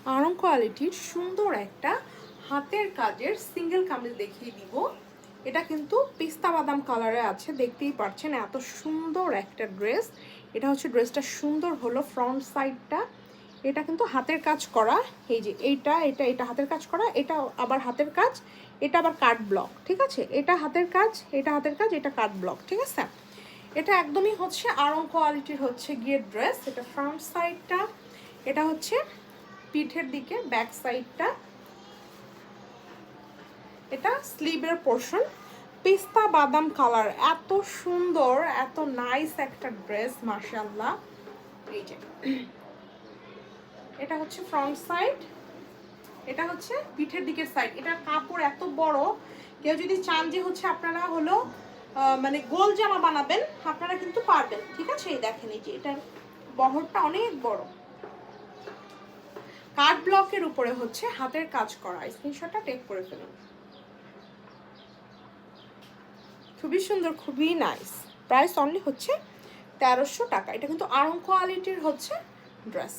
আড়ং কোয়ালিটির সুন্দর একটা হাতের কাজের সিঙ্গেল কামিজ দেখিয়ে দিব। এটা কিন্তু পিস্তা বাদাম কালারে আছে, দেখতেই পাচ্ছেন এত সুন্দর একটা ড্রেস। এটা হচ্ছে ড্রেসটা সুন্দর হলো ফ্রন্ট সাইডটা, এটা কিন্তু হাতের কাজ করা। এই যে এইটা এটা এটা হাতের কাজ করা, এটা আবার হাতের কাজ, এটা আবার কাট ব্লক, ঠিক আছে? এটা হাতের কাজ, এটা হাতের কাজ, এটা কাট ব্লক, ঠিক আছে? এটা একদমই হচ্ছে আড়ং কোয়ালিটির হচ্ছে গিয়ে ড্রেস। এটা ফ্রন্ট সাইডটা, এটা হচ্ছে পিঠের দিকে ব্যাক সাইডটা, এটা স্লিভের পোর্শন। পিস্তা বাদাম কালার, এত সুন্দর এত নাইস একটা ড্রেস মাশাআল্লাহ। এই যে এটা হচ্ছে ফ্রন্ট সাইড, এটা হচ্ছে পিঠের দিকের সাইড। এটা কাপড় এত বড়, কেউ যদি চান যে হচ্ছে আপনারা হলো মানে গোল জামা বানাবেন আপনারা কিন্তু পারবেন, ঠিক আছে? এই দেখেন এই যে এটার বহরটা অনেক বড়, কাট ব্লকের উপরে হচ্ছে হাতের কাজ করা। স্ক্রিনশটটা টেক করে ফেলুন। খুবই সুন্দর, খুবই নাইস। প্রাইস অনলি হচ্ছে 1300 টাকা। এটা কিন্তু আড়ং কোয়ালিটির হচ্ছে ড্রেস।